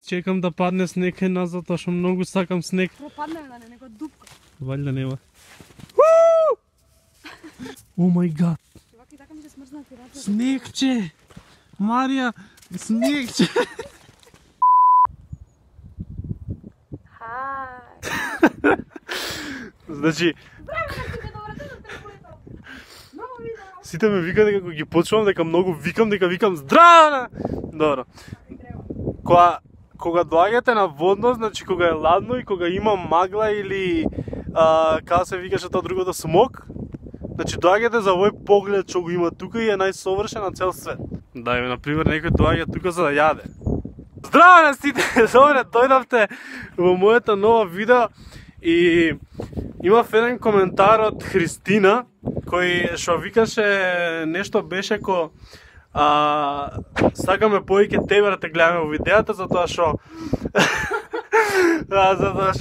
Чекам да падне снег една, затоа што многу сакам снег. Пропадне на некоја дупка. Валјда нема. О мај гад. Вака и така ми се смрзнати раце. Снегче! Марија, снегче! Хај. Значи, Много видео. сите ме викаат дека кога ги почувам дека многу викам здраво! Добро. Кога доаѓате на водно, значи кога е ладно и кога има магла или како се викаше тоа другото смог, значи доаѓате за овој поглед што го има тука и е најсовршен на цел свет. Да, на пример некој доаѓа тука за да јаде. Здраво на сите! Добре, дојдовте во мојата нова видео и имав еден коментар од Христина кој што викаше нешто беше ко сакаме повеќе тебе да те гледаме во видеото затоа што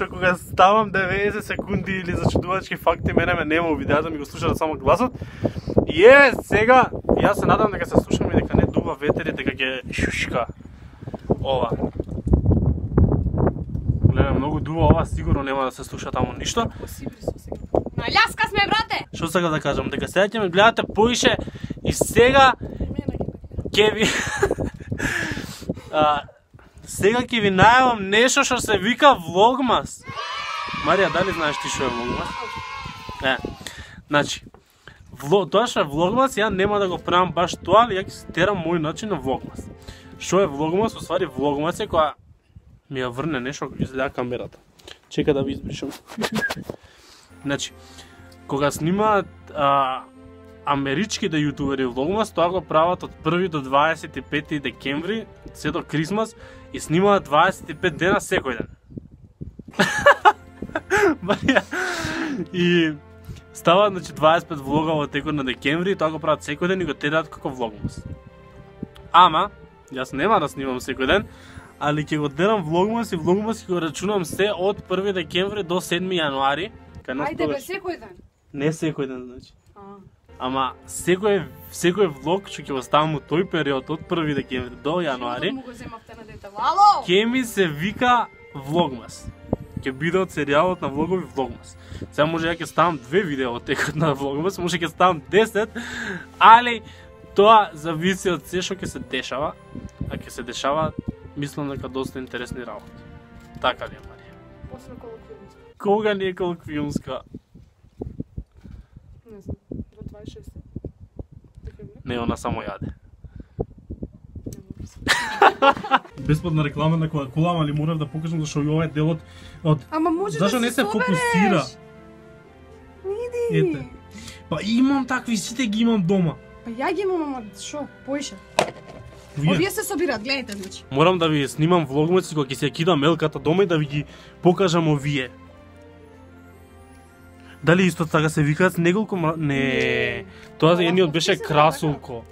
кога ставам 90 секунди или зачудувачки факти мене ме нема во видеото, ми го слушате само гласот. И сега јас се надам дека се слушам и дека не дува ветер и дека ќе шушка ова. Гледам многу дува ова, сигурно нема да се слуша таму ништо. На љаска сме, брате! Што сакам да кажам, дека сега ќе ме гледате поише и сега ќе ви сега ќе ви најавам нешто што се вика влогмас. Марија, дали знаеш ти што е влогмас? Значи, тоа што е влогмас, ја нема да го правам баш тоа, али ја ќе се терам мој начин на влогмас. Што е влогмас? Уствари влогмас е кога ми ја врне нешто изгледа камерата. Чека да ви избришам. Значи, кога снимаат америчките јутубери влогмас, тоа го прават од 1 до 25 декември, се до Крисмас, и снимаат 25 дена секој ден. И ставаат, значи, 25 влога во текот на декември, и тоа го прават секој ден и го тераат како влогмас. Ама, јас нема да снимам секој ден, али ќе го терам влогмас и влогмас ќе го рачунам се од 1 декември до 7 јануари. Ајде бе, секој ден. Не секој ден, значи. Ама секој влог што ќе го ставам во тој период од 1 декември до јануари, ќе ми се вика влогмас. Ќе биде од серијалот на влогови влогмас. Сега може ја ќе ставам 2 видеа од текот на влогмас, може ќе ставам 10, али тоа зависи од се што ќе се дешава, а ќе се дешава, мислам дека доста интересни работи. Така ли е, Марија? После колоквиумска. Кога не е колоквиумска? Не знам, до 26. Не, она само јаде. Не Бесплатна реклама на Кока-Кола, али морав да покажам зашто и ова е дел од Ама може зашто да не се собереш? фокусира. Иди. Ете. Па имам такви, сите ги имам дома. Па ја ги имам, ама шо, поише. Вие? Овие се собираат, гледайте, значи. Морам да ви снимам влогмаци кога ќе се кидам мелката дома и да ви ги покажам овие. Дали исто така се викаат неколку не. Тоа едниот беше красулко.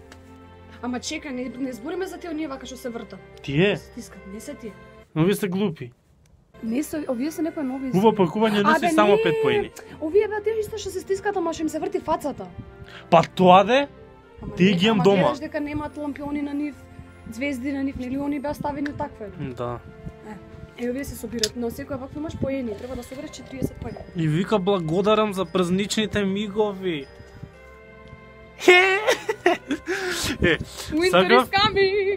Ама чекај, не збориме за тие оние вака што се врта. Тие? Стискат, не се тие. Но вие сте глупи. Не се, овие се некои нови. Ува пакување носи само 5 поени. Овие бе тие исто што се стискат, ама што им се врти фацата. Па тоа де? Ама Тие ги имам дома. Ама гледаш дека немаат лампиони на нив, звезди на нив, нели они беа ставени такве. Да. Овие се собираат, но секоја вака имаш поени, треба да собереш 40 поени. И вика благодарам за празничните мигови.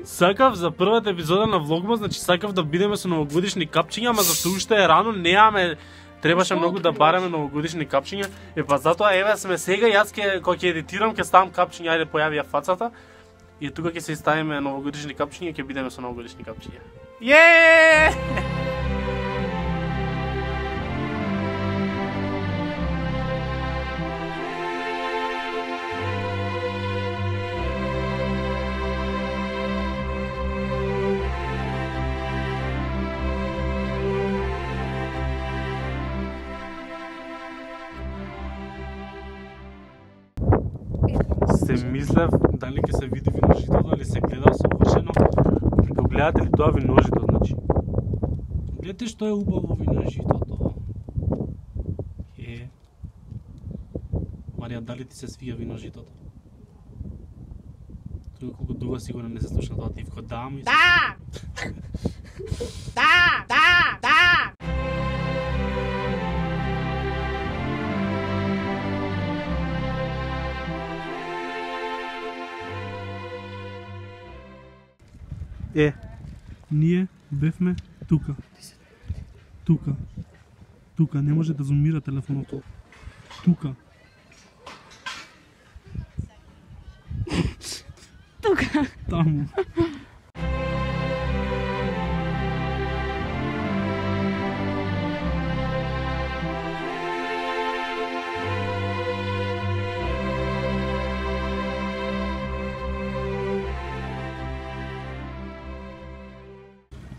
Сакав за првата епизода на влогма, значи сакав да бидеме со новогодишни капчиња, ама зашто уште е рано, неаме, требаше многу да бараме новогодишни капчиња. Па затоа еве сме сега, јас кога ќе едитирам ќе ставам капчиња, ајде појави ја фацата. И тука ќе се ставиме новогодишни капчиња и ќе бидеме со новогодишни капчиња. Се мислев дали ќе се види виножитото или се гледа совршено. Како гледате ли тоа виножито, значи? Гледате што е убаво виножитото. Марија, дали ти се свија виножитото? Тука колку дуга сигурно не се слуша тоа тивко. Да, ми се... Ние бевме тука. Тука, не може да зумира телефоното. Тука. Таму.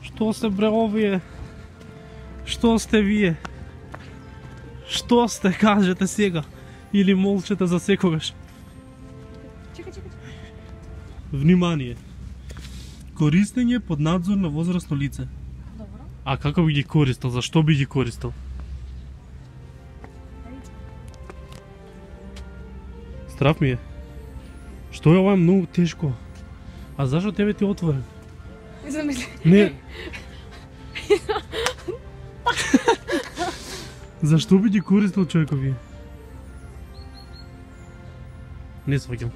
Што сте бре овие? Што сте вие? Што сте, кажете сега? Или молчете за секогаш? Чекај. Внимание! Користење под надзор на возрасно лице. Добро. А како би ги користил? Зашто би ги користил? Страф ми е. Што е ова многу тешко? А зашто тебе ти отворен? Замисли. Не. Зашто би ги користил човекови? Не сваќам.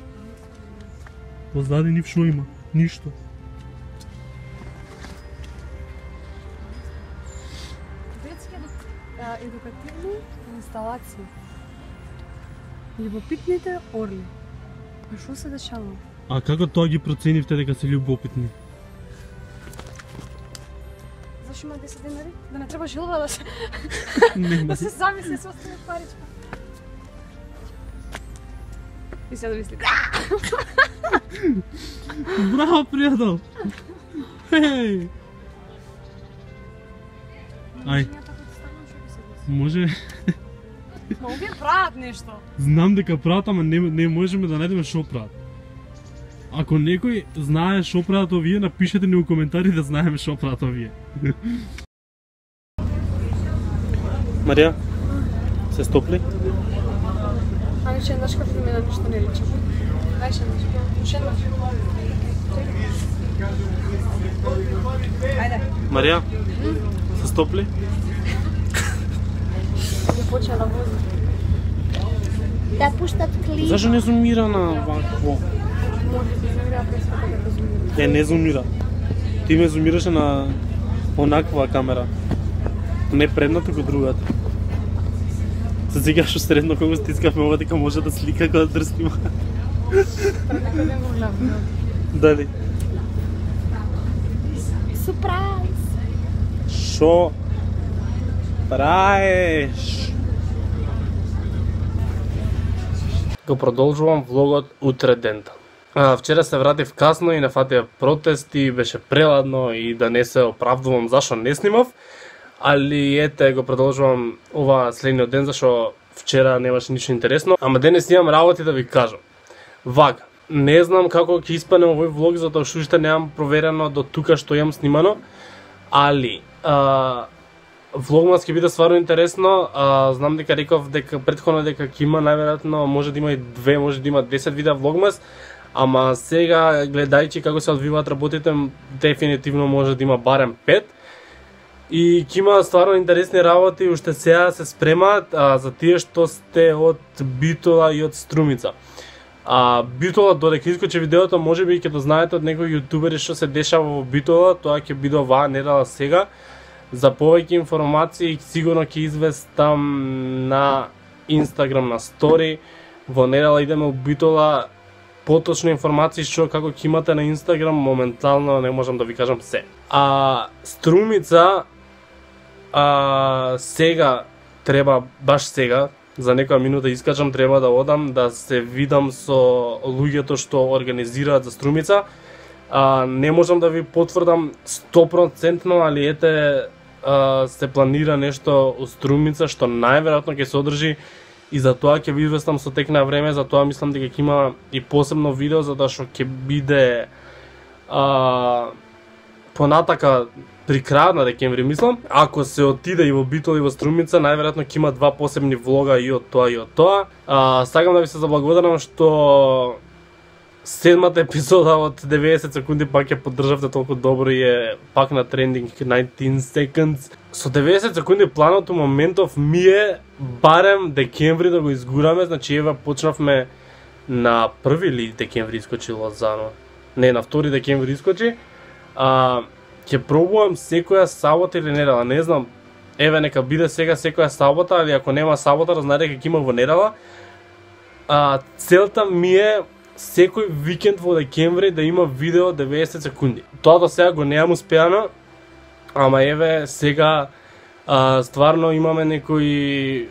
Позади нив шо има? Ништо. Детски едукативни инсталации. Љубопитните орли. А што се дешава? А како тоа ги проценивте дека се љубопитни? Зашто има 10 денари? Да не треба жилва да се... Нема. Да се сами се остави паричка. И сега да мисли. Браво, пријател! Хеј! Ај. Може... Ма овие прават нешто. Знам дека прават, ама не можеме да најдеме шо прават. Ако некој знае шо прават овие, напишете ни у коментари да знаеме шо прават овие. Марија, се стопли? Ами че еднаш како ми на ништо не личи. Ај ше еднаш. Ајде. Марија, се стопли? Да почне да вози. Да пуштат клип. Зашо не зумира на вакво? Може да зумира, пред света да зумира. Не зумира. Ти ме зумираше на онаква камера. Не предната, туку другата. Се сега што средно кога стискавме ова дека може да слика кога да снима. Пред некој ден го гледам. Дали? Сурпрайз. Шо праеш? Го продолжувам влогот утре дента. Вчера се вратив касно и нафатија протести, беше преладно и да не се оправдувам зашо не снимав, али ете го продолжувам ова следниот ден зашо вчера немаше ништо интересно, ама денес имам работи да ви кажам. Вака, не знам како ќе испане овој влог затоа што уште немам проверено до тука што имам снимано, али влогмас ќе биде стварно интересно. Знам дека реков дека претходно дека ќе има најверојатно може да има и 2, може да има 10 видеа влогмас, ама сега гледајќи како се одвиваат работите, дефинитивно може да има барем 5. И ќе има стварно интересни работи, уште сега се спремаат за тие што сте од Битола и од Струмица. Битола, додека искочи видеото, може би ќе дознаете од некои јутубери што се дешава во Битола, тоа ќе биде оваа недела сега. За повеќе информации сигурно ќе известам на Инстаграм на стори. Во недела идеме у Битола. Поточни информации што како ќе имате на Инстаграм, моментално не можам да ви кажам се. Струмица сега треба, баш сега, за некоја минута искачам, треба да одам да се видам со луѓето што организираат за Струмица. Не можам да ви потврдам 100%, али ете се планира нешто у Струмица што најверојатно ќе се одржи и за тоа ќе ви известам со тек на време, за тоа мислам дека ќе има и посебно видео затоа што ќе биде понатака при крајот на декември мислам. Ако се отиде и во Битола и во Струмица, најверојатно ќе има 2 посебни влога и од тоа и од тоа. Сакам да ви се заблагодарам што седмата епизода од 90 секунди пак ја поддржавте толку добро и е пак на трендинг 19 seconds. Со 90 секунди планот у моментов ми е барем декември да го изгураме, значи ева почнавме на 1 или декември искочи Лозано. Не, на 2 декември искочи. Ќе пробувам секоја сабота или недела, не знам. Еве нека биде сега секоја сабота, али ако нема сабота, да знаете дека има во недела. Целта ми е секој викенд во декември да има видео 90 секунди. Тоа до сега го немам успеано, ама еве сега стварно имаме некои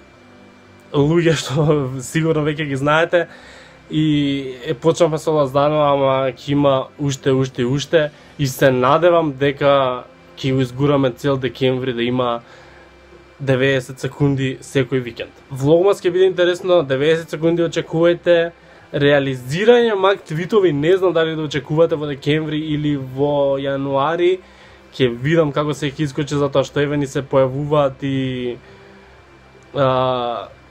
луѓе што сигурно веќе ги знаете и почнавме со Лаздано, ама ќе има уште и се надевам дека ќе го изгураме цел декември да има 90 секунди секој викенд. Влогмас ќе биде интересно, 90 секунди очекувајте. Реализирање мак твитови, не знам дали да очекувате во декември или во јануари. Ќе видам како се ќе искочи, затоа што еве ни се појавуваат и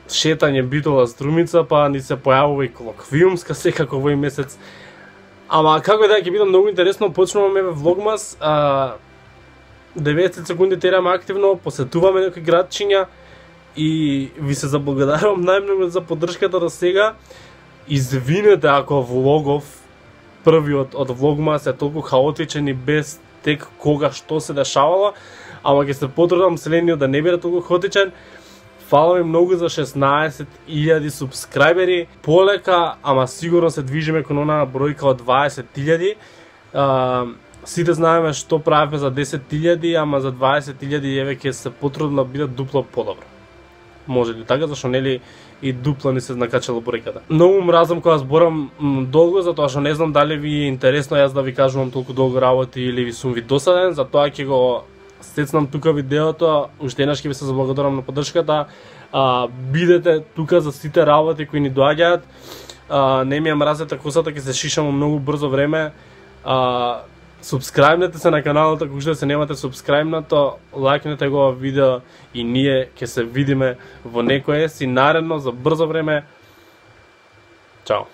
шетање битола струмица, па ни се појавува и колоквиумска секако овој месец. Ама како и да ќе биде многу интересно, почнуваме еве влогмас. 90 секунди тераме активно, посетуваме некои градчиња и ви се заблагодарувам најмногу за поддршката до сега. Извинете ако влогов, првиот од влогмас е толку хаотичен и без тек кога што се дешавало, ама ќе се потрудам следниот да не биде толку хаотичен. Фала ми многу за 16.000 субскрајбери. Полека, ама сигурно се движиме кон онаа бројка од 20.000. Сите знаеме што правиме за 10.000, ама за 20.000 еве ќе се потрудам да биде дупло подобро. Може ли така, зашто нели и дупло ни се накачало бројката. Многу мразам кога зборам долго, затоа што не знам дали ви е интересно јас да ви кажувам толку долго работи или ви сум ви досаден, затоа ќе го стецнам тука видеото. Уште еднаш ќе ви се заблагодарам на поддршката. Бидете тука за сите работи кои ни доаѓаат. Не ми ја мразете косата, ќе се шишам многу брзо време. Субскрајбнете се на каналот ако уште се немате субскрајбнато, лајкнете го видео и ние ќе се видиме во некое си наредно за брзо време. Чао.